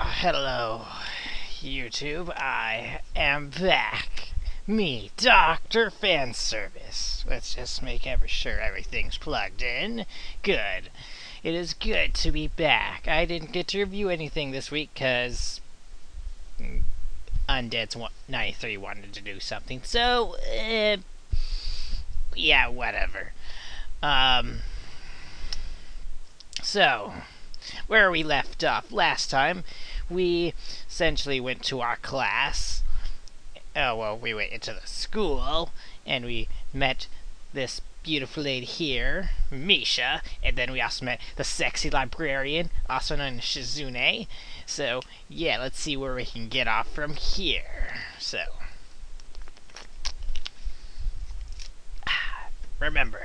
Hello, YouTube. I am back. Me, Dr. Fanservice. Let's just make sure everything's plugged in. Good. It is good to be back. I didn't get to review anything this week because Undead's 93 wanted to do something. So, yeah, whatever. So, where we left off last time, we essentially went to our class. We went into the school, and we met this beautiful lady here, Misha, and then we also met the sexy librarian, also known as Shizune. So, yeah, let's see where we can get off from here. So, remember,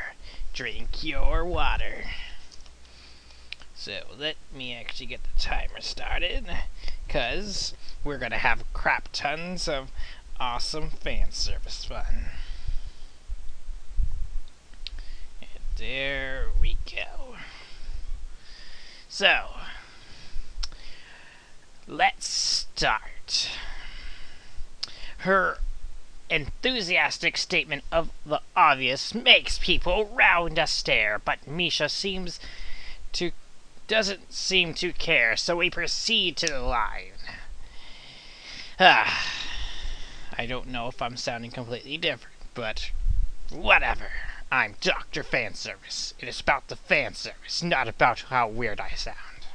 drink your water. So, let me actually get the timer started, because we're going to have crap tons of awesome fan service fun. And there we go. So, let's start. Her enthusiastic statement of the obvious makes people round a stare, but Misha doesn't seem to care, so we proceed to the line. I don't know if I'm sounding completely different, but whatever. I'm Dr. Fanservice. It is about the fan service, not about how weird I sound.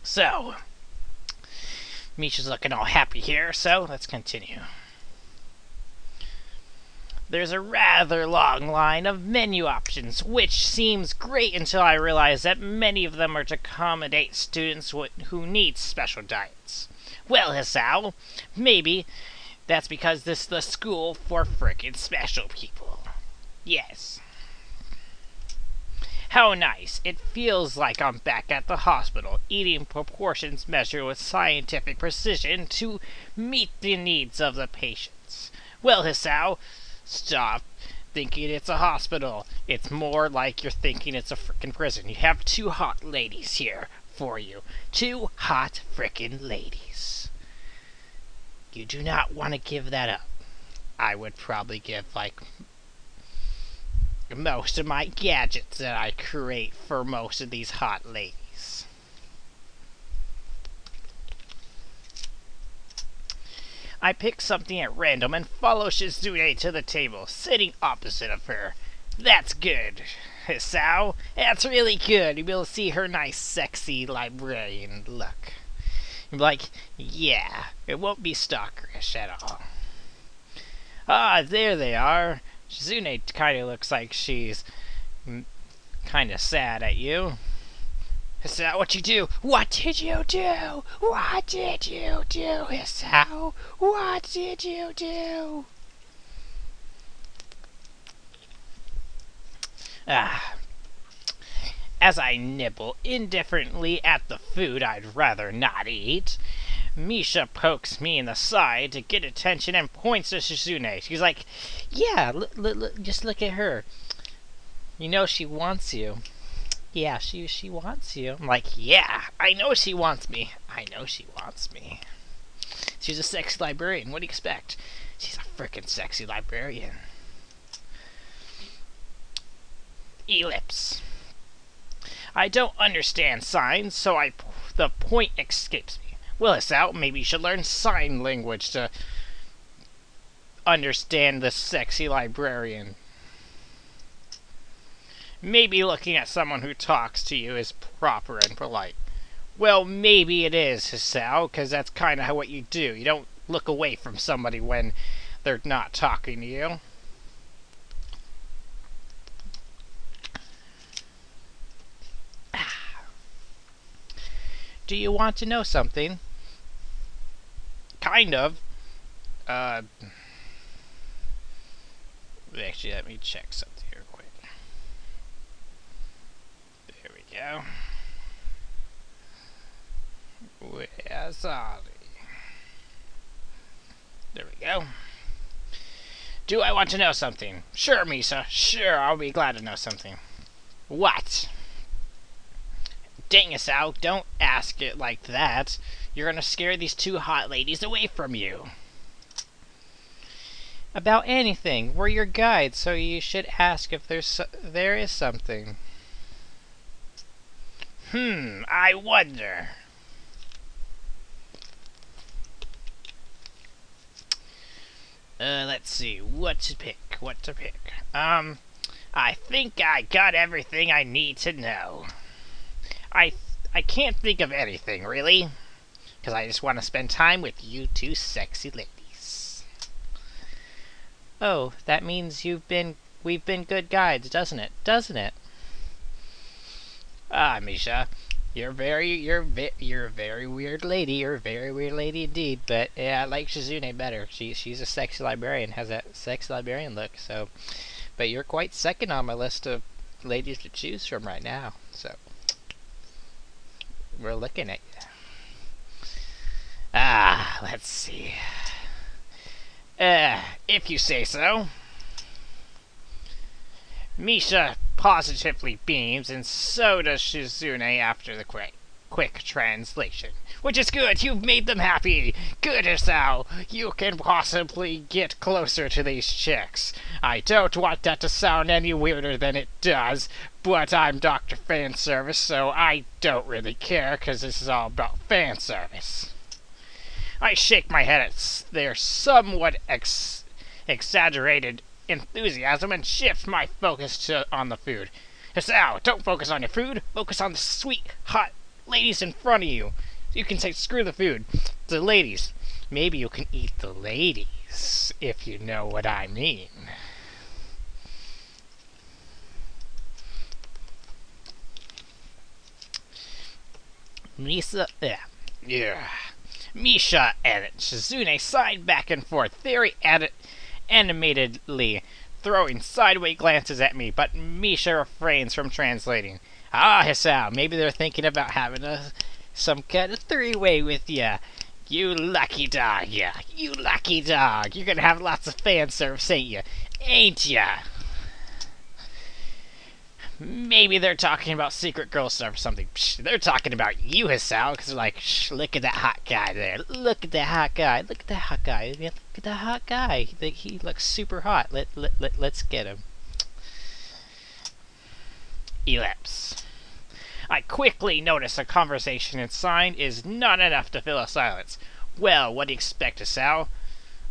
So, Misha's looking all happy here, so let's continue. There's a rather long line of menu options, which seems great until I realize that many of them are to accommodate students who need special diets. Well, Hisao, maybe that's because this is the school for frickin' special people. Yes. How nice. It feels like I'm back at the hospital, eating proportions measured with scientific precision to meet the needs of the patients. Well, Hisao, stop thinking it's a hospital. It's more like you're thinking it's a frickin' prison. You have two hot ladies here for you. Two hot frickin' ladies. You do not want to give that up. I would probably give, most of my gadgets that I create for most of these hot ladies. I pick something at random and follow Shizune to the table, sitting opposite of her. That's good, Hisao. That's really good. You will see her nice, sexy librarian look. You'll be like, yeah, it won't be stalkerish at all. There they are. Shizune kind of looks like she's kind of sad at you. Hisao, what you do? What did you do? What did you do, Hisao? What did you do? As I nibble indifferently at the food I'd rather not eat, Misha pokes me in the side to get attention and points to Shizune. She's like, yeah, just look at her. You know she wants you. Yeah, she wants you. I'm like, yeah, I know she wants me. I know she wants me. She's a sexy librarian. What do you expect? She's a frickin' sexy librarian. Ellipse. I don't understand signs, so the point escapes me. Well, Hisao, maybe you should learn sign language to understand the sexy librarian. Maybe looking at someone who talks to you is proper and polite. Well, maybe it is, Hisao, because that's kind of what you do. You don't look away from somebody when they're not talking to you. Do you want to know something? Kind of. Actually, let me check something here quick. There we go. Where's Ollie? There we go. Do I want to know something? Sure, Misha. Sure, I'll be glad to know something. What? Dang it, Sal, don't ask it like that. You're gonna scare these two hot ladies away from you. About anything. We're your guides, so you should ask if there is something. I wonder. Let's see, what to pick. I think I got everything I need to know. I can't think of anything, really. Because I just want to spend time with you two sexy ladies. Oh, that means we've been good guides, doesn't it? Ah, Misha, you're a very weird lady. You're a very weird lady indeed. But yeah, I like Shizune better. She's a sexy librarian, has that sexy librarian look. So, but you're quite second on my list of ladies to choose from right now. So, we're looking at you. Ah, let's see. If you say so. Misha positively beams, and so does Shizune after the quick translation. Which is good, you've made them happy! Good, Isao! You can possibly get closer to these chicks. I don't want that to sound any weirder than it does, but I'm Dr. Fanservice, so I don't really care, because this is all about fanservice. I shake my head at their somewhat exaggerated enthusiasm and shift my focus on the food. Isao, don't focus on your food. Focus on the sweet, hot ladies in front of you. You can say, screw the food. The ladies. Maybe you can eat the ladies, if you know what I mean. Misha and Shizune side back and forth, very animatedly, throwing sideways glances at me, but Misha refrains from translating. Ah, Hisao, maybe they're thinking about having some kind of three-way with ya. You lucky dog, yeah. You lucky dog. You're gonna have lots of fan service, ain't ya? Maybe they're talking about secret girl stuff or something. Psh, they're talking about you, Hisao, because they're like, shh, look at that hot guy there. Look at that hot guy. Look at that hot guy. Look at that hot guy. He looks super hot. Let's get him. Ellipse. I quickly notice a conversation inside is not enough to fill a silence. Well, what do you expect, Hisao?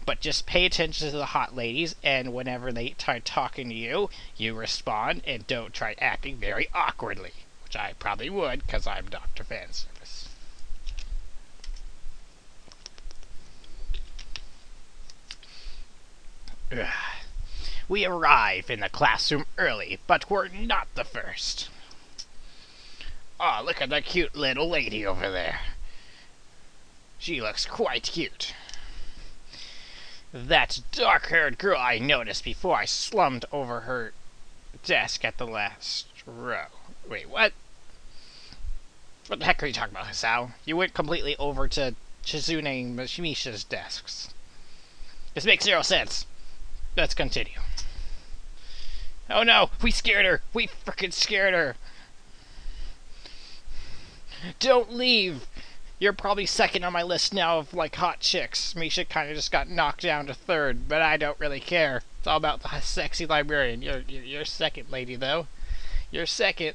But just pay attention to the hot ladies, and whenever they start talking to you, you respond, and don't try acting very awkwardly. Which I probably would, because I'm Dr. Fanservice. We arrive in the classroom early, but we're not the first. Oh, look at that cute little lady over there. She looks quite cute. That dark-haired girl I noticed before I slumped over her desk at the last row. Wait, what? What the heck are you talking about, Hisao? You went completely over to Shizune and Misha's desks. This makes zero sense. Let's continue. Oh no, we scared her! We frickin' scared her! Don't leave! You're probably second on my list now of, like, hot chicks. Misha kind of just got knocked down to third, but I don't really care. It's all about the sexy librarian. You're second, lady, though. You're second.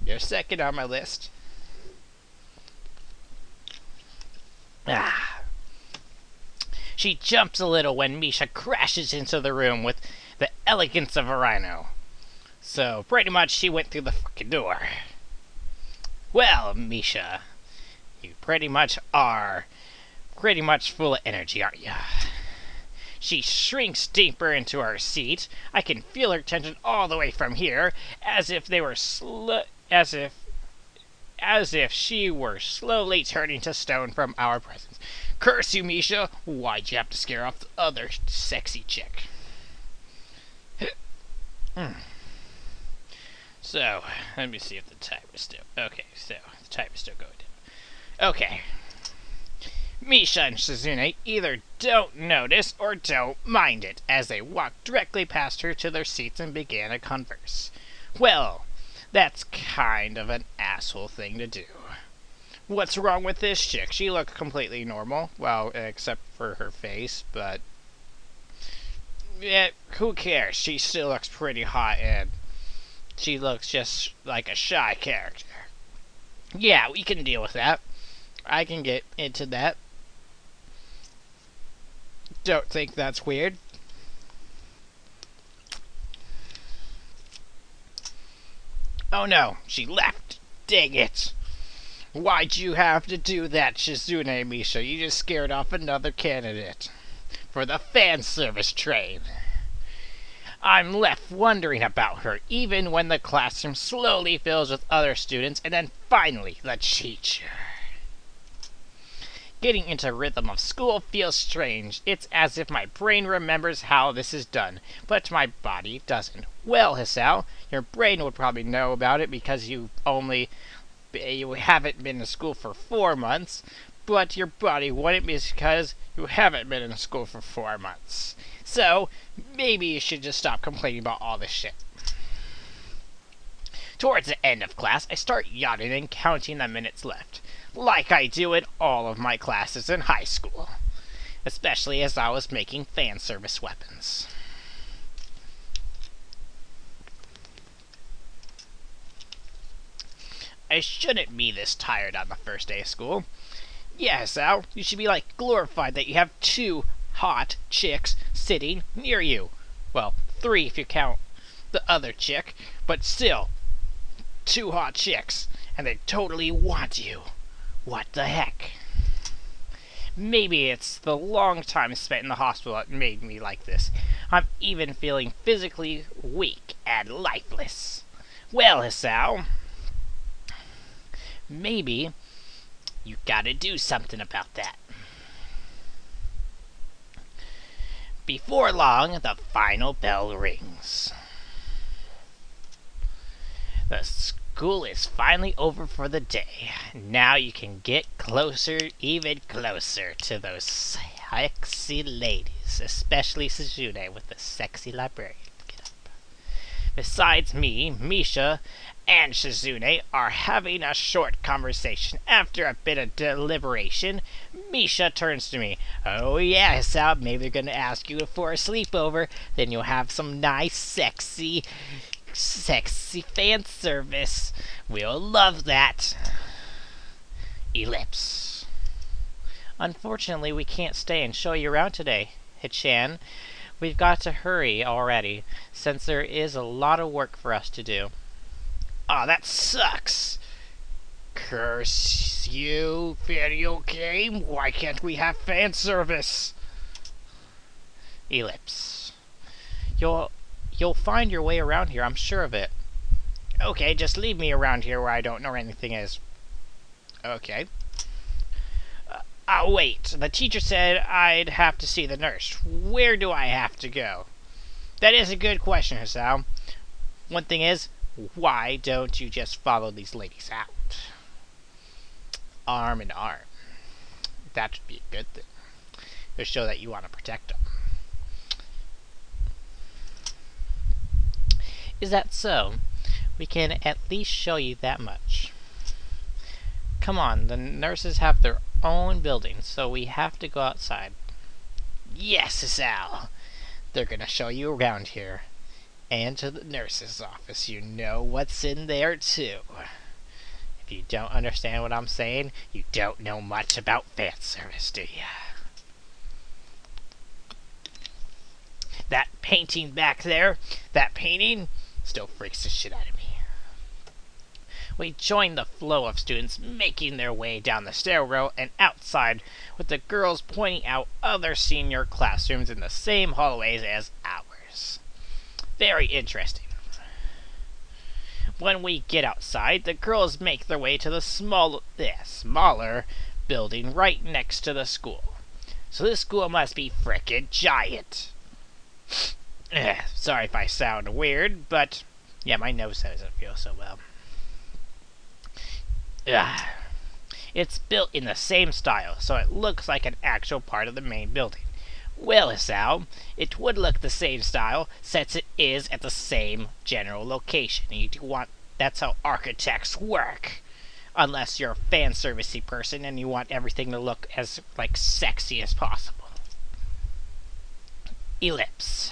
You're second on my list. Ah. She jumps a little when Misha crashes into the room with the elegance of a rhino. So, pretty much, she went through the fucking door. Well, Misha, you pretty much full of energy, aren't you? She shrinks deeper into her seat. I can feel her tension all the way from here, as if she were slowly turning to stone from our presence. Curse you, Misha! Why'd you have to scare off the other sexy chick? So, let me see if the time is still... Okay, so, the time is still going down. Okay. Misha and Shizune either don't notice or don't mind it, as they walk directly past her to their seats and began a converse. Well, that's kind of an asshole thing to do. What's wrong with this chick? She looks completely normal. Well, except for her face, but... yeah, who cares? She still looks pretty hot, and she looks just like a shy character. Yeah, we can deal with that. I can get into that. Don't think that's weird. Oh no, she left. Dang it. Why'd you have to do that, Shizune and Misha? You just scared off another candidate for the fan service train. I'm left wondering about her, even when the classroom slowly fills with other students, and then finally the teacher. Getting into rhythm of school feels strange. It's as if my brain remembers how this is done, but my body doesn't. Well, Hisao, your brain would probably know about it because you haven't been to school for 4 months, but your body wouldn't because you haven't been in school for 4 months. So, maybe you should just stop complaining about all this shit. Towards the end of class, I start yawning and counting the minutes left, like I do in all of my classes in high school, especially as I was making fan service weapons. I shouldn't be this tired on the first day of school. Yeah, Sal, you should be glorified that you have 2 hot chicks sitting near you. Well, 3 if you count the other chick, but still, 2 hot chicks, and they totally want you. What the heck? Maybe it's the long time spent in the hospital that made me like this. I'm even feeling physically weak and lifeless. Well, Hisao, maybe you gotta do something about that. Before long, the final bell rings. The school is finally over for the day. Now you can get closer, even closer, to those sexy ladies, especially Shizune with the sexy librarian. Get up. Besides me, Misha and Shizune are having a short conversation. After a bit of deliberation, Misha turns to me. Oh yeah, Hisao, maybe they're gonna ask you for a sleepover. Then you'll have some nice, sexy fan service. We'll love that. Ellipse. Unfortunately, we can't stay and show you around today, Hichan. We've got to hurry already, since there is a lot of work for us to do. Aw, that sucks. Curse you, video game. Why can't we have fan service? Ellipse. You'll find your way around here, I'm sure of it. Okay, just leave me around here where I don't know where anything is. Okay. Wait. The teacher said I'd have to see the nurse. Where do I have to go? That is a good question, Hisao. One thing is, why don't you just follow these ladies out? Arm in arm. That would be a good thing. To show that you want to protect them. Is that so? We can at least show you that much. Come on, the nurses have their own building, so we have to go outside. Yes, Sal. They're gonna show you around here. And to the nurse's office. You know what's in there, too. If you don't understand what I'm saying, you don't know much about fan service, do ya? That painting back there, that painting, still freaks the shit out of me. We join the flow of students making their way down the stairwell and outside, with the girls pointing out other senior classrooms in the same hallways as ours. Very interesting. When we get outside, the girls make their way to the smaller building right next to the school. So this school must be frickin' giant. Sorry if I sound weird, but yeah, my nose doesn't feel so well. It's built in the same style, so it looks like an actual part of the main building. Well, Hisao, it would look the same style since it is at the same general location. That's how architects work. Unless you're a fan servicey person and you want everything to look as like sexy as possible. Ellipse.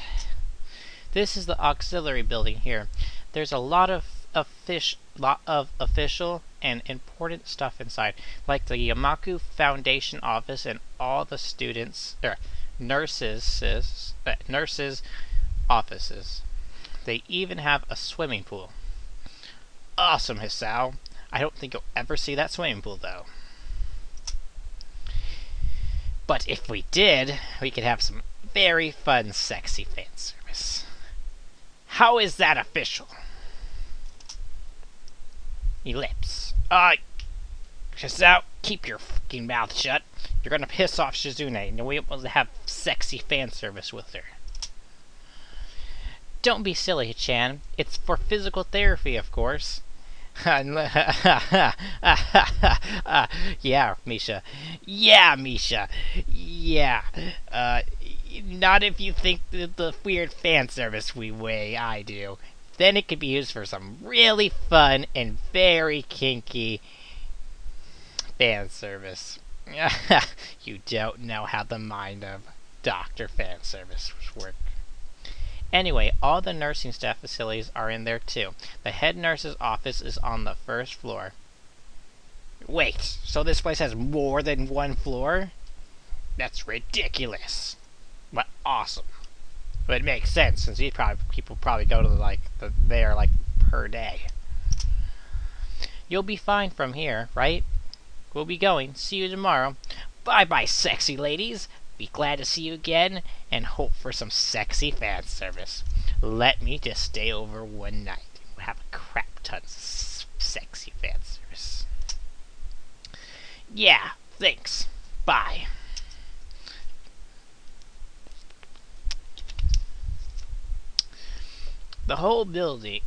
This is the auxiliary building here. There's a lot of official and important stuff inside, like the Yamaku Foundation office and all the students nurses offices. They even have a swimming pool. Awesome, Hisao. I don't think you'll ever see that swimming pool though. But if we did, we could have some very fun, sexy fan service. How is that official? Ellipse. Hisao, keep your fucking mouth shut. You're gonna piss off Shizune, and we want to have sexy fan service with her. Don't be silly, Chan. It's for physical therapy, of course. Yeah, Misha. Yeah, Misha. Yeah. Not if you think the weird fan service way I do. Then it could be used for some really fun and very kinky fan service. You don't know how the mind of Dr. Fan Service works. Anyway, all the nursing staff facilities are in there too. The head nurse's office is on the first floor. Wait, so this place has more than one floor? That's ridiculous. But awesome. But it makes sense since people probably go to there per day. You'll be fine from here, right? We'll be going. See you tomorrow. Bye-bye, sexy ladies. Be glad to see you again, and hope for some sexy fan service. Let me just stay over one night. We'll have a crap ton of sexy fan service. Yeah, thanks. Bye. The whole building,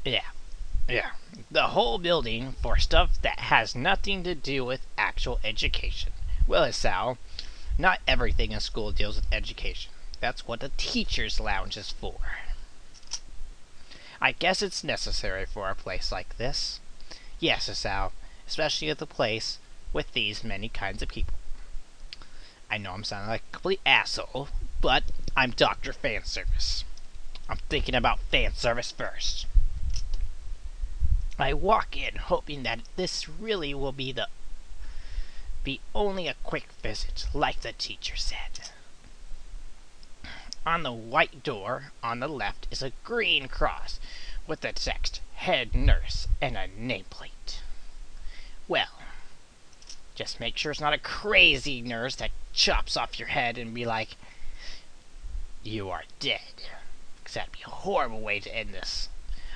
the whole building for stuff that has nothing to do with actual education. Well, Hisao, not everything in school deals with education. That's what the teacher's lounge is for. I guess it's necessary for a place like this. Yes, Hisao, especially at the place with these many kinds of people. I know I'm sounding like a complete asshole, but I'm Dr. Fan Service. I'm thinking about fan service first. I walk in hoping that this really will be only a quick visit, like the teacher said. On the white door on the left is a green cross with the text Head Nurse and a nameplate. Well, just make sure it's not a crazy nurse that chops off your head and be like, "You are dead." Because that'd be a horrible way to end this.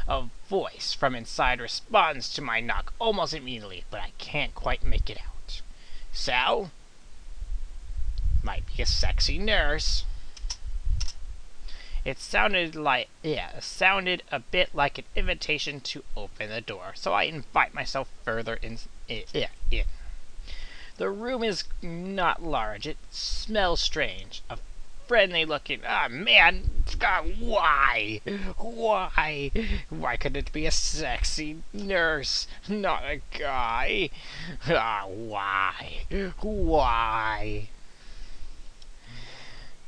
A voice from inside responds to my knock almost immediately, but I can't quite make it out. So, might be a sexy nurse. It sounded a bit like an invitation to open the door, so I invite myself further in. The room is not large. It smells strange. A friendly looking. Man, why? Why could it be a sexy nurse, not a guy? Why?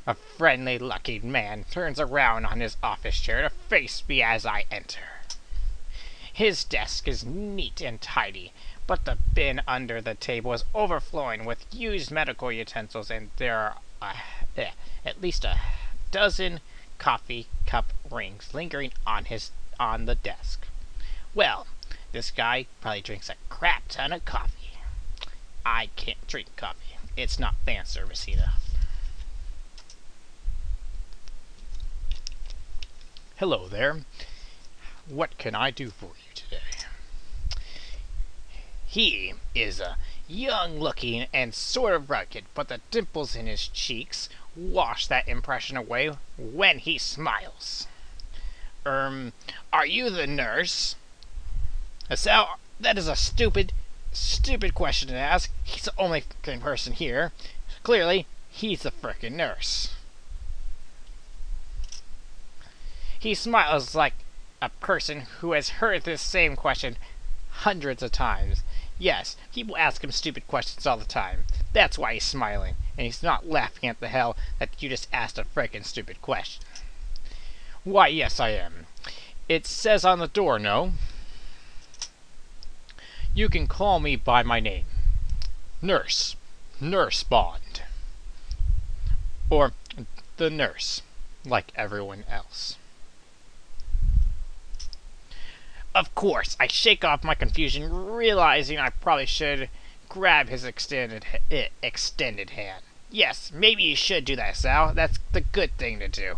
A friendly looking man turns around on his office chair to face me as I enter. His desk is neat and tidy, but the bin under the table is overflowing with used medical utensils, and there are at least a dozen coffee cup rings lingering on the desk. Well, this guy probably drinks a crap ton of coffee. I can't drink coffee. It's not fan service enough. Hello there. What can I do for you today? He is a young-looking and sort of rugged, but the dimples in his cheeks wash that impression away when he smiles. Are you the nurse? Hisao, that is a stupid question to ask. He's the only fucking person here. Clearly, he's the frickin' nurse. He smiles like a person who has heard this same question hundreds of times. Yes, people ask him stupid questions all the time. That's why he's smiling, and he's not laughing at the hell that you just asked a frickin' stupid question. Why, yes, I am. It says on the door, no? You can call me by my name. Nurse. Nurse Bond. Or the nurse, like everyone else. Of course, I shake off my confusion, realizing I probably should grab his extended hand. Yes, maybe you should do that, Sal. That's the good thing to do.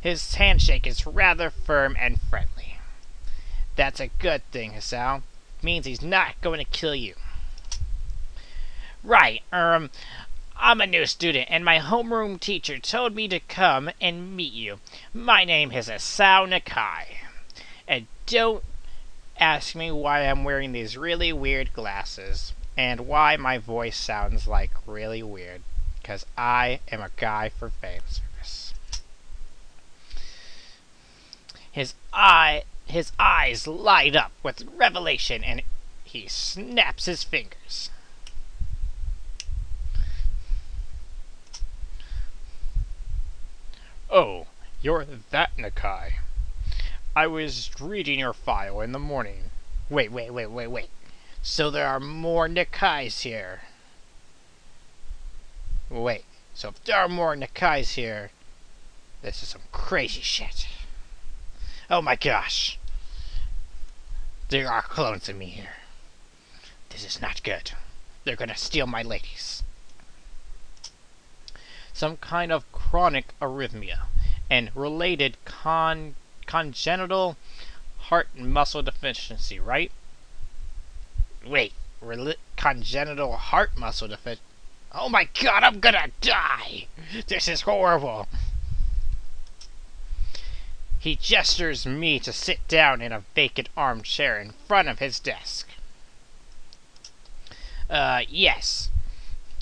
His handshake is rather firm and friendly. That's a good thing, Hisao. Means he's not going to kill you. Right, I'm a new student, and my homeroom teacher told me to come and meet you. My name is Hisao Nakai. And don't ask me why I'm wearing these really weird glasses, and why my voice sounds like really weird. Because I am a guy for fanservice. His eyes light up with revelation, and he snaps his fingers. Oh, you're that Nakai. I was reading your file in the morning. Wait. So there are more Nakais here. Wait, so if there are more Nakais here, this is some crazy shit. Oh my gosh. There are clones of me here. This is not good. They're gonna steal my ladies. Some kind of chronic arrhythmia and related congenital heart and muscle deficiency, right? Wait, congenital heart muscle deficiency? Oh my god, I'm gonna die! This is horrible! He gestures me to sit down in a vacant armchair in front of his desk. Yes.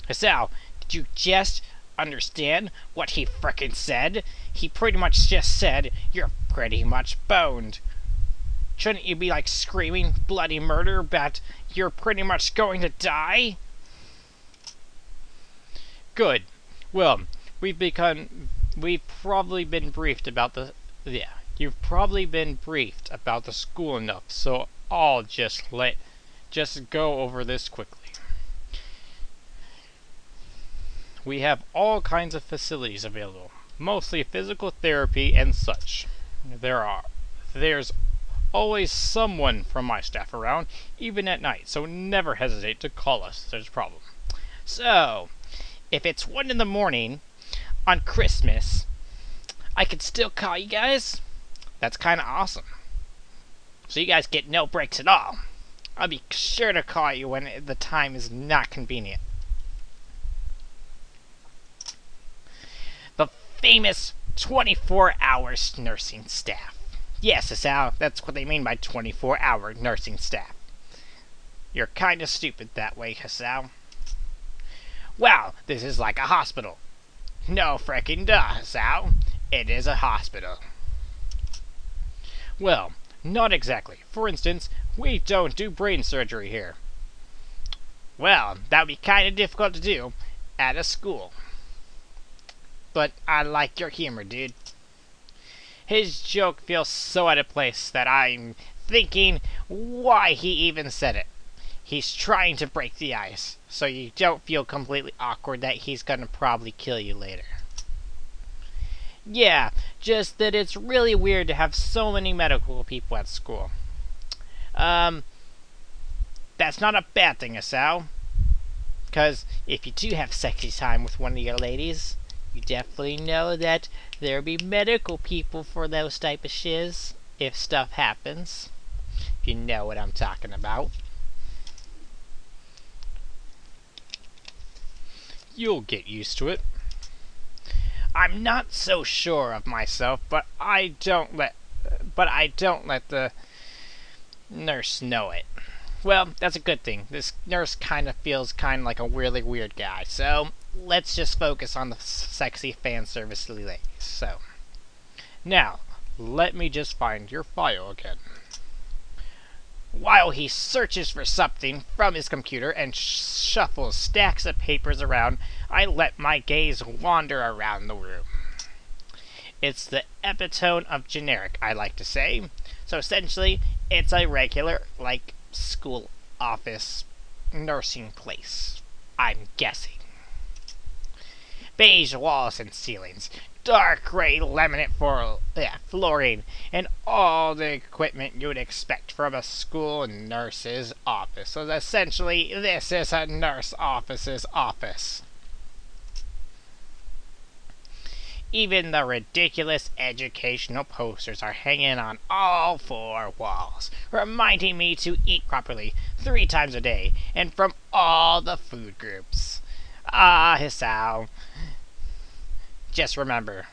Hisao, did you just understand what he frickin' said? He pretty much just said, you're pretty much boned. Shouldn't you be like screaming bloody murder but you're pretty much going to die? Good. Well, you've probably been briefed about the school enough, so I'll just go over this quickly. We have all kinds of facilities available, mostly physical therapy and such. There's always someone from my staff around, even at night, so never hesitate to call us if there's a problem. So, if it's 1 in the morning on Christmas, I could still call you guys? That's kinda awesome. So you guys get no breaks at all. I'll be sure to call you when the time is not convenient. The famous 24-hour nursing staff. Yes, Hisao, that's what they mean by 24-hour nursing staff. You're kinda stupid that way, Hisao. Well, this is like a hospital. No frickin' duh, Hisao. It is a hospital. Well, not exactly. For instance, we don't do brain surgery here. Well, that would be kinda difficult to do at a school. But I like your humor, dude. His joke feels so out of place that I'm thinking why he even said it. He's trying to break the ice, so you don't feel completely awkward that he's gonna probably kill you later. Yeah, just that it's really weird to have so many medical people at school. That's not a bad thing, Hisao. Because if you do have sexy time with one of your ladies, you definitely know that there'll be medical people for those type of shiz if stuff happens. If you know what I'm talking about. You'll get used to it. I'm not so sure of myself, but I don't let the nurse know it. Well, that's a good thing. This nurse kind of feels kind of like a really weird guy. So, let's just focus on the sexy fan service ladies. So, now, let me just find your file again. While he searches for something from his computer and shuffles stacks of papers around, I let my gaze wander around the room. It's the epitome of generic, I like to say. So essentially, it's a regular, like, school office nursing place, I'm guessing. Beige walls and ceilings, dark gray laminate flooring, and all the equipment you'd expect from a school nurse's office. So essentially, this is a nurse office's office. Even the ridiculous educational posters are hanging on all four walls, reminding me to eat properly 3 times a day, and from all the food groups. Ah, Hisao. Just remember,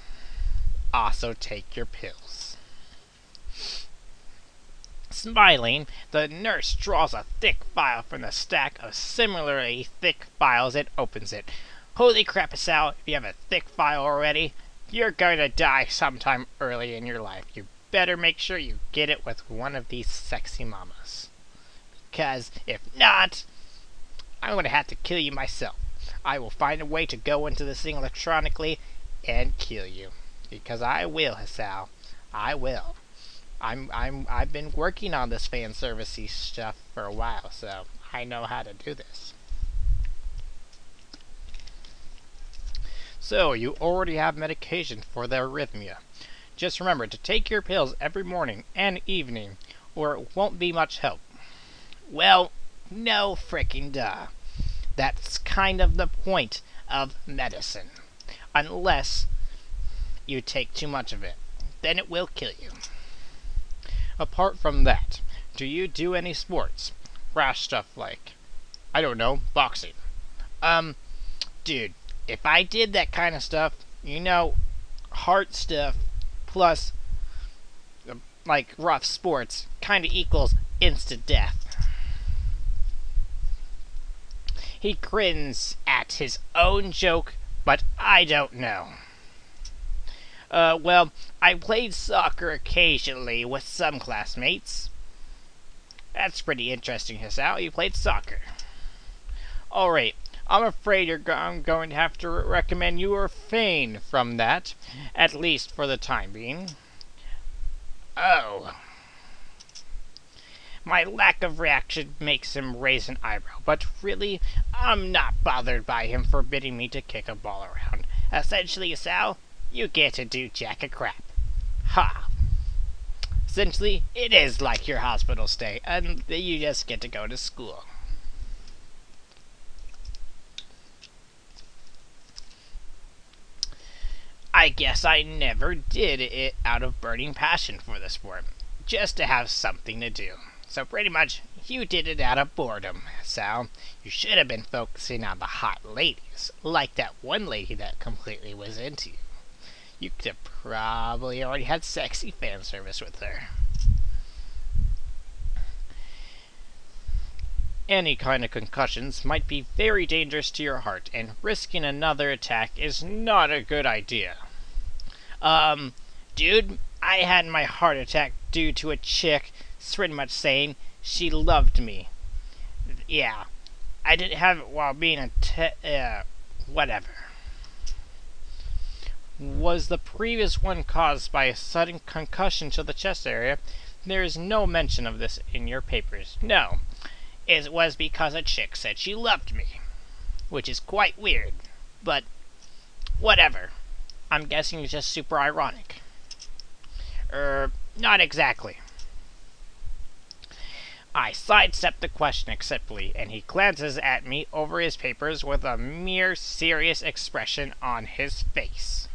also take your pills. Smiling, the nurse draws a thick file from the stack of similarly thick files and opens it. Holy crap, Hisao, if you have a thick file already, you're going to die sometime early in your life. You better make sure you get it with one of these sexy mamas. Because if not, I'm going to have to kill you myself. I will find a way to go into this thing electronically and kill you. Because I will, Hisao. I will. I've been working on this fanservice stuff for a while, so I know how to do this. So, you already have medication for the arrhythmia. Just remember to take your pills every morning and evening, or it won't be much help. Well, no frickin' duh. That's kind of the point of medicine. Unless you take too much of it. Then it will kill you. Apart from that, do you do any sports? Rash stuff like, I don't know, boxing. Dude, if I did that kind of stuff, you know, hard stuff plus, like, rough sports kind of equals instant death. He grins at his own joke, but I don't know. Well, I played soccer occasionally with some classmates. That's pretty interesting, Hisao. You played soccer. Alright, I'm afraid I'm going to have to recommend you refrain from that, at least for the time being. Oh. My lack of reaction makes him raise an eyebrow, but really, I'm not bothered by him forbidding me to kick a ball around. Essentially, Hisao, you get to do jack a crap. Ha! Essentially, it is like your hospital stay, and you just get to go to school. I guess I never did it out of burning passion for the sport, just to have something to do. So pretty much, you did it out of boredom, Sal. You should have been focusing on the hot ladies, like that one lady that completely was into you. You could have probably already had sexy fan service with her. Any kind of concussions might be very dangerous to your heart, and risking another attack is not a good idea. Dude, I had my heart attack due to a chick pretty much saying she loved me. Yeah, I didn't have it while being whatever. Was the previous one caused by a sudden concussion to the chest area? There is no mention of this in your papers. No. It was because a chick said she loved me. Which is quite weird. But, whatever. I'm guessing it's just super ironic. Not exactly. I sidestepped the question acceptably, and he glances at me over his papers with a mere serious expression on his face.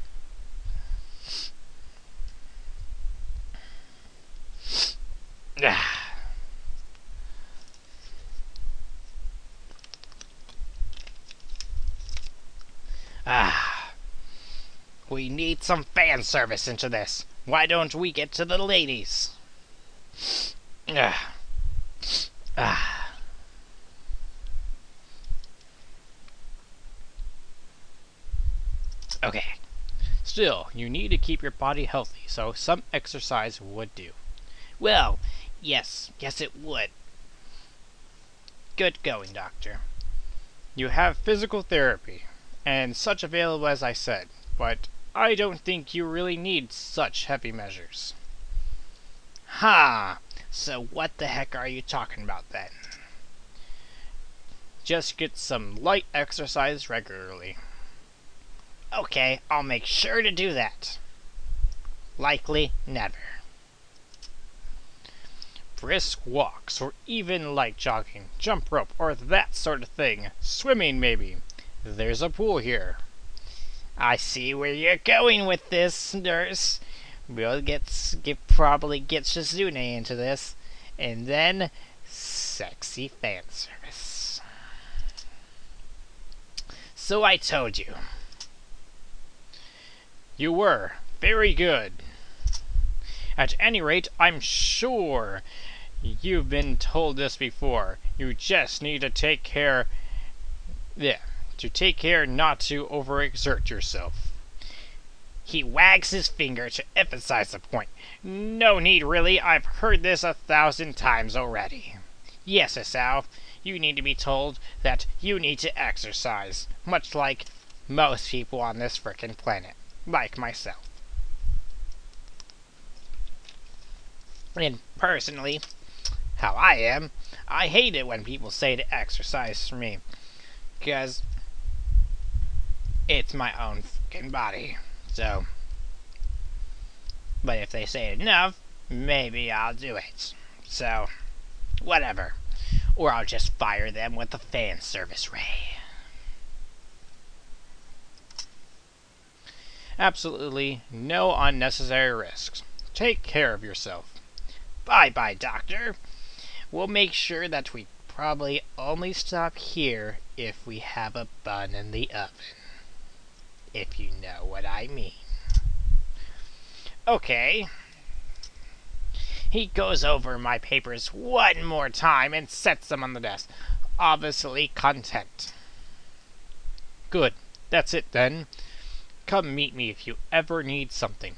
We need some fan service into this. Why don't we get to the ladies? Okay. Still, you need to keep your body healthy, so some exercise would do. Well, yes it would. Good going, Doctor. You have physical therapy, and such available as I said, but I don't think you really need such heavy measures. Ha! So what the heck are you talking about then? Just get some light exercise regularly. Okay, I'll make sure to do that. Likely never. Brisk walks, or even light jogging, jump rope, or that sort of thing. Swimming, maybe. There's a pool here. I see where you're going with this, nurse. We'll probably get Shizune into this, and then sexy fan service. So I told you. You were very good. At any rate, I'm sure you've been told this before. You just need to take care not to overexert yourself. He wags his finger to emphasize the point. No need, really. I've heard this 1,000 times already. Yes, Asao, you need to be told that you need to exercise, much like most people on this frickin' planet, like myself. And personally, how I am, I hate it when people say to exercise for me, because it's my own fucking body. So, but if they say enough, maybe I'll do it. So, whatever. Or I'll just fire them with the fan service ray. Absolutely no unnecessary risks. Take care of yourself. Bye-bye, Doctor. We'll make sure that we probably only stop here if we have a bun in the oven. If you know what I mean. Okay. He goes over my papers one more time and sets them on the desk. Obviously content. Good. That's it then. Come meet me if you ever need something.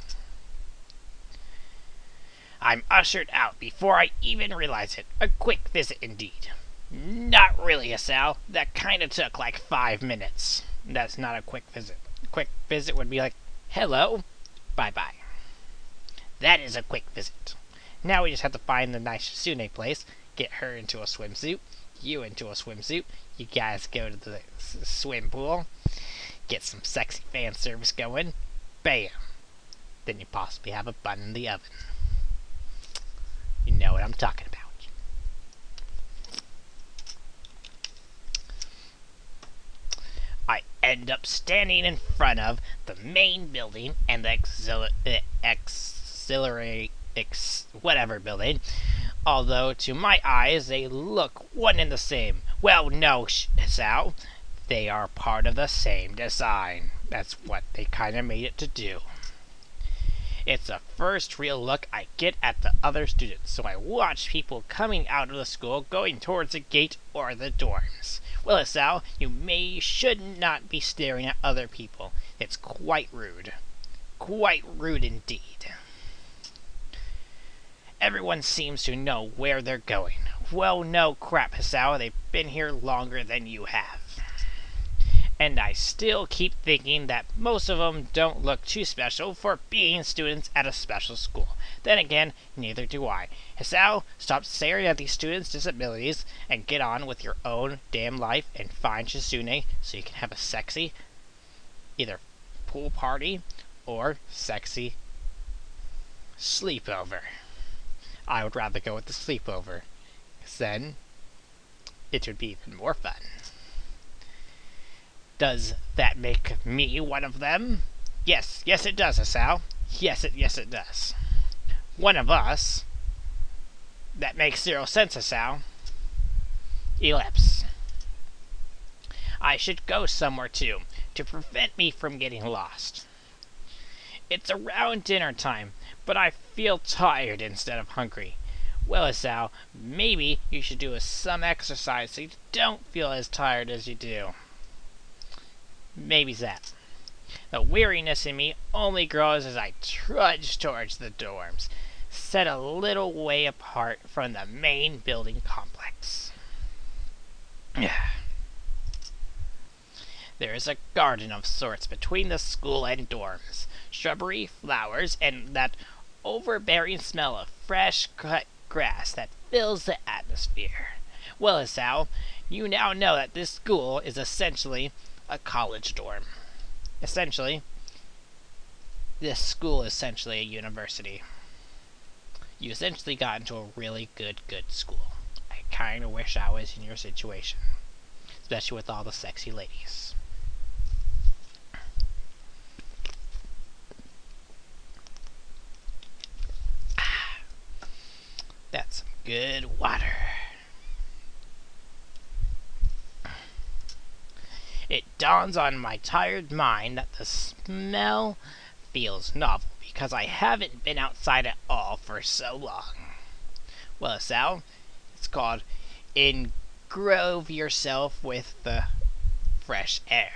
I'm ushered out before I even realize it. A quick visit indeed. Not really, Asao. That kinda took like 5 minutes. That's not a quick visit. A quick visit would be like, hello, bye-bye. That is a quick visit. Now we just have to find the nice Shizune place, get her into a swimsuit, you into a swimsuit, you guys go to the swim pool, get some sexy fan service going, bam. Then you possibly have a bun in the oven. You know what I'm talking about. I end up standing in front of the main building and the whatever building. Although, to my eyes, they look one and the same. Well, no, Sao. They are part of the same design. That's what they kind of made it to do. It's the first real look I get at the other students, so I watch people coming out of the school going towards the gate or the dorms. Well, Asao, you should not be staring at other people. It's quite rude. Quite rude indeed. Everyone seems to know where they're going. Well, no crap, Asao. They've been here longer than you have. And I still keep thinking that most of them don't look too special for being students at a special school. Then again, neither do I. Asao, stop staring at these students' disabilities and get on with your own damn life and find Shizune so you can have a sexy either pool party or sexy sleepover. I would rather go with the sleepover, because then it would be even more fun. Does that make me one of them? Yes, it does, Asao. Yes, it does. One of us. That makes 0 sense, Asao. Ellipse. I should go somewhere too, to prevent me from getting lost. It's around dinner time, but I feel tired instead of hungry. Well, Asao, maybe you should do some exercise so you don't feel as tired as you do. Maybe that. The weariness in me only grows as I trudge towards the dorms, set a little way apart from the main building complex. There is a garden of sorts between the school and dorms. Shrubbery, flowers, and that overbearing smell of fresh cut grass that fills the atmosphere. Well, Hisao, you now know that this school is essentially a college dorm. Essentially, this school is essentially a university. You essentially got into a really good school. I kinda wish I was in your situation. Especially with all the sexy ladies. That's some good water. It dawns on my tired mind that the smell feels novel because I haven't been outside at all for so long. Well, Sal, it's called Engrove Yourself with the Fresh Air.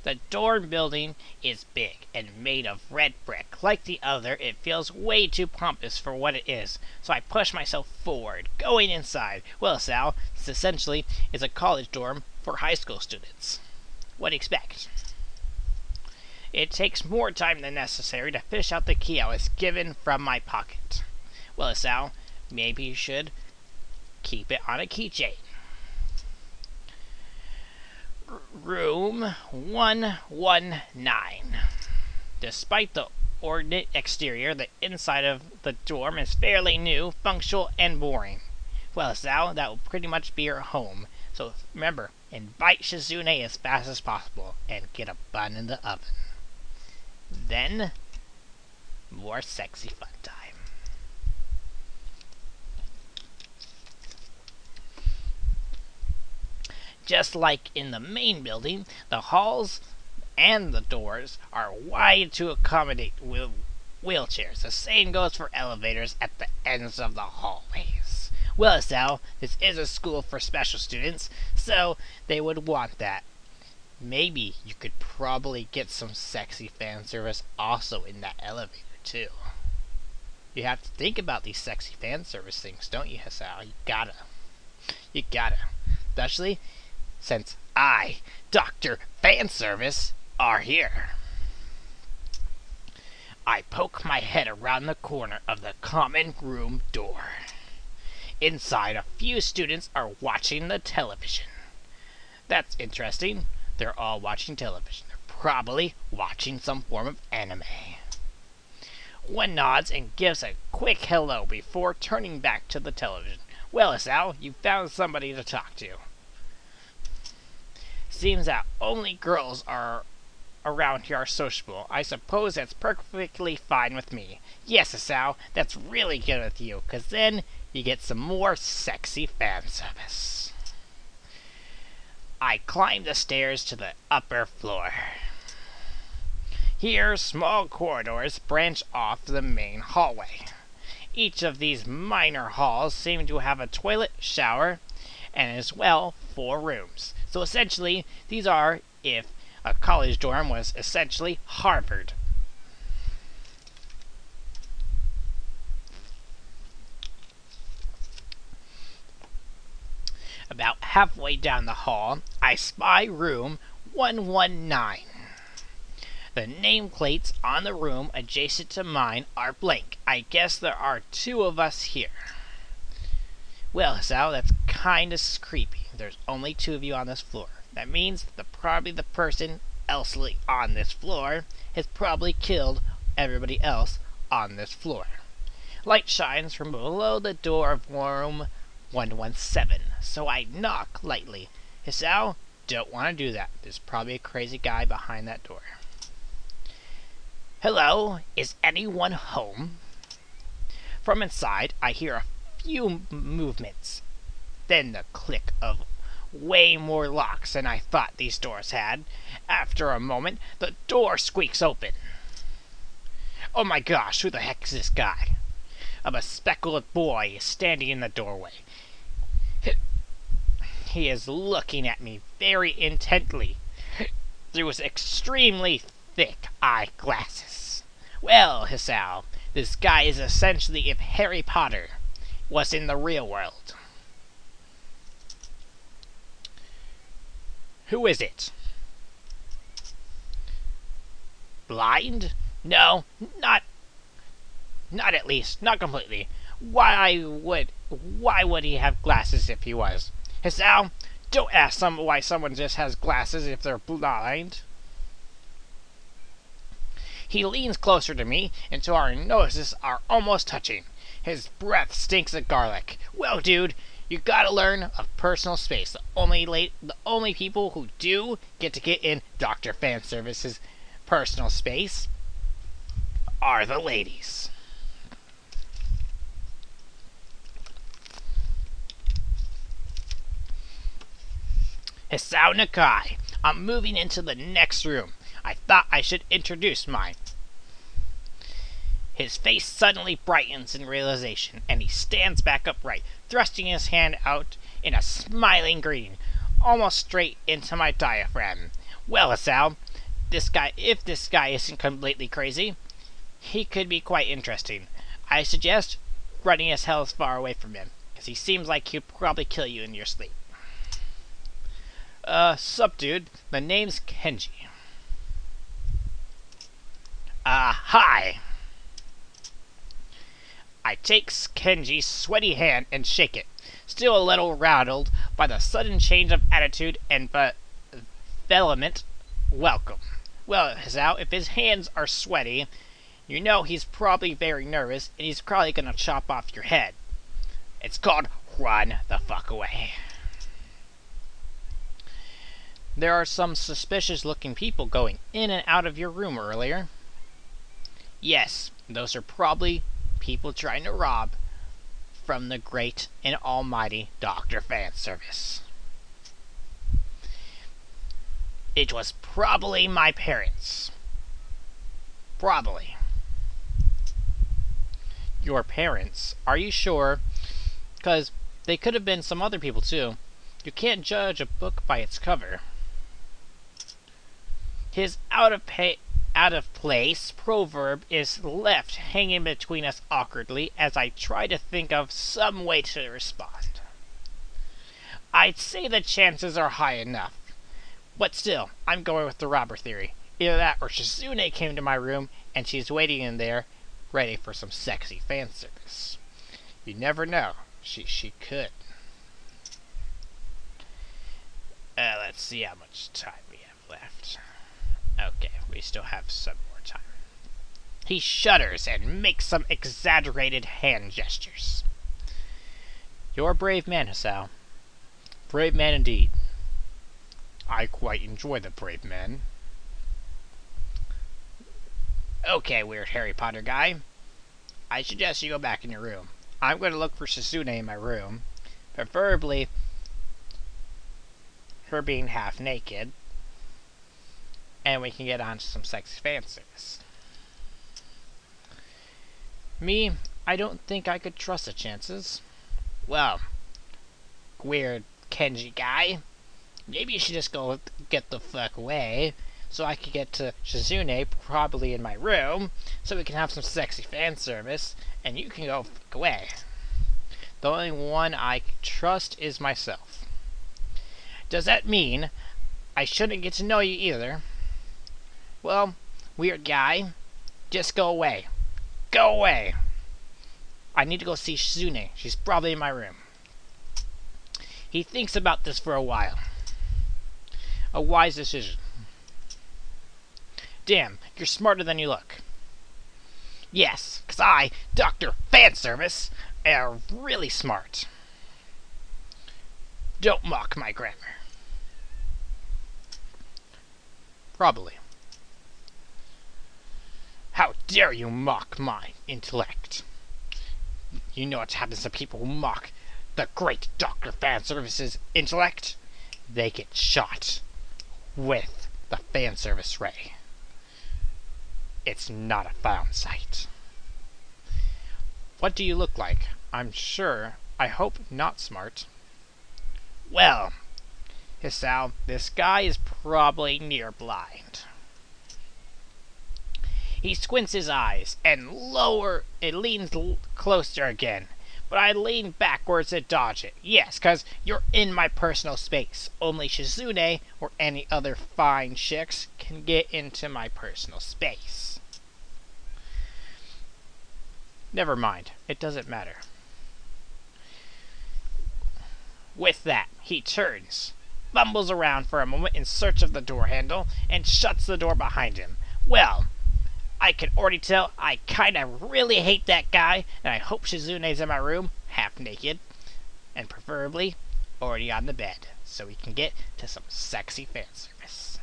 The dorm building is big and made of red brick. Like the other, it feels way too pompous for what it is, so I push myself forward, going inside. Well, Sal, this essentially is a college dorm for high school students. What do you expect? It takes more time than necessary to fish out the key I was given from my pocket. Well, Sal, maybe you should keep it on a keychain. Room 119. Despite the ornate exterior, the inside of the dorm is fairly new, functional, and boring. Well, Sal, that will pretty much be your home. So remember, invite Shizune as fast as possible and get a bun in the oven. Then, more sexy fun time. Just like in the main building, the halls and the doors are wide to accommodate wheelchairs. The same goes for elevators at the ends of the hallways. Well, Sal, this is a school for special students, so they would want that. Maybe you could probably get some sexy fan service also in that elevator, too. You have to think about these sexy fan service things, don't you, Sal? You gotta. Especially since I, Dr. Fanservice, are here. I poke my head around the corner of the common room door. Inside, a few students are watching the television. That's interesting. They're all watching television. They're probably watching some form of anime. One nods and gives a quick hello before turning back to the television. Well, Sal, you found somebody to talk to. Seems that only girls are around here are sociable. I suppose that's perfectly fine with me. Yes, Sal, that's really good with you, because then you get some more sexy fan service. I climb the stairs to the upper floor. Here, small corridors branch off the main hallway. Each of these minor halls seem to have a toilet, shower, and as well 4 rooms. So essentially, these are if a college dorm was essentially Harvard. About halfway down the hall, I spy room 119. The nameplates on the room adjacent to mine are blank. I guess there are 2 of us here. Well, Sal, that's kinda creepy. There's only 2 of you on this floor. That means that probably the person else on this floor has probably killed everybody else on this floor. Light shines from below the door of room 117, so I knock lightly. Hisao, don't want to do that. There's probably a crazy guy behind that door. Hello, is anyone home? From inside, I hear a few movements, then the click of way more locks than I thought these doors had. After a moment, the door squeaks open. Oh my gosh, who the heck is this guy? A bespectacled boy is standing in the doorway. He is looking at me very intently through his extremely thick eyeglasses. Well, Hisao, this guy is essentially if Harry Potter was in the real world. Who is it? Blind? No, not at least, not completely. Why would he have glasses if he was? Hisao, don't ask why someone just has glasses if they're blind. He leans closer to me until our noses are almost touching. His breath stinks of garlic. Well, dude, you gotta learn of personal space. The only people who do get in Dr. Fanservice's personal space are the ladies. Hisao Nakai, I'm moving into the next room. I thought I should introduce mine. His face suddenly brightens in realization, and he stands back upright, thrusting his hand out in a smiling greeting, almost straight into my diaphragm. Well, Hisao, if this guy isn't completely crazy, he could be quite interesting. I suggest running as hell as far away from him, because he seems like he'll probably kill you in your sleep. Sup, dude. My name's Kenji. Hi. I take Kenji's sweaty hand and shake it, still a little rattled by the sudden change of attitude and vehement welcome. Well, Hisao, if his hands are sweaty, you know he's probably very nervous, and he's probably gonna chop off your head. It's called run the fuck away. There are some suspicious-looking people going in and out of your room earlier. Yes, those are probably people trying to rob from the great and almighty Dr. Fanservice. It was probably my parents. Probably. Your parents? Are you sure? 'Cause they could have been some other people too. You can't judge a book by its cover. His out of place proverb is left hanging between us awkwardly as I try to think of some way to respond. I'd say the chances are high enough. But still, I'm going with the robber theory. Either that or Shizune came to my room and she's waiting in there, ready for some sexy fan service. You never know. She could. Let's see how much time we have left. Okay, we still have some more time. He shudders and makes some exaggerated hand gestures. You're a brave man, Hisao. Brave man indeed. I quite enjoy the brave men. Okay, weird Harry Potter guy. I suggest you go back in your room. I'm going to look for Shizune in my room. Preferably her being half naked. And we can get on to some sexy fan service. Me, I don't think I could trust the chances. Well, weird Kenji guy. Maybe you should just go get the fuck away, so I could get to Shizune, probably in my room, so we can have some sexy fan service, and you can go fuck away. The only one I trust is myself. Does that mean I shouldn't get to know you either? Well, weird guy, just go away. Go away! I need to go see Shizune. She's probably in my room. He thinks about this for a while. A wise decision. Damn, you're smarter than you look. Yes, 'cause I, Dr. Fanservice, am really smart. Don't mock my grammar. Probably. How dare you mock my intellect? You know what happens to people who mock the great Dr. Fanservice's intellect? They get shot with the fanservice ray. It's not a fun sight. What do you look like? I'm sure, I hope not smart. Well, Hisao, this guy is probably near blind. He squints his eyes and leans closer again, but I lean backwards to dodge it. Yes, 'cause you're in my personal space. Only Shizune or any other fine chicks can get into my personal space. Never mind, it doesn't matter. With that, he turns, fumbles around for a moment in search of the door handle, and shuts the door behind him. Well, I can already tell I kinda really hate that guy, and I hope Shizune's in my room, half naked, and preferably already on the bed, so we can get to some sexy fan service.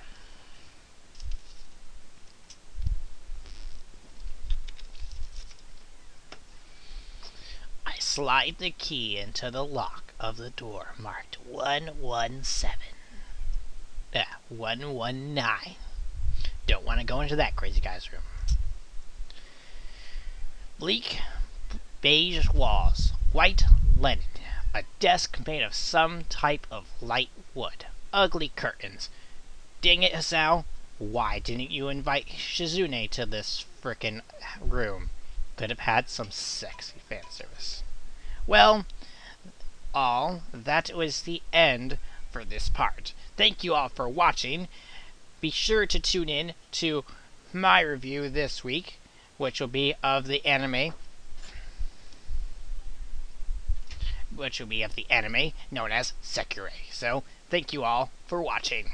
I slide the key into the lock of the door marked 117. 119. Don't want to go into that crazy guy's room. Bleak beige walls, white linen, a desk made of some type of light wood, ugly curtains. Dang it, Hisao, why didn't you invite Shizune to this frickin' room? Could have had some sexy fan service. Well, that was the end for this part. Thank you all for watching. Be sure to tune in to my review this week, which will be of the anime known as Sekirei. So, thank you all for watching.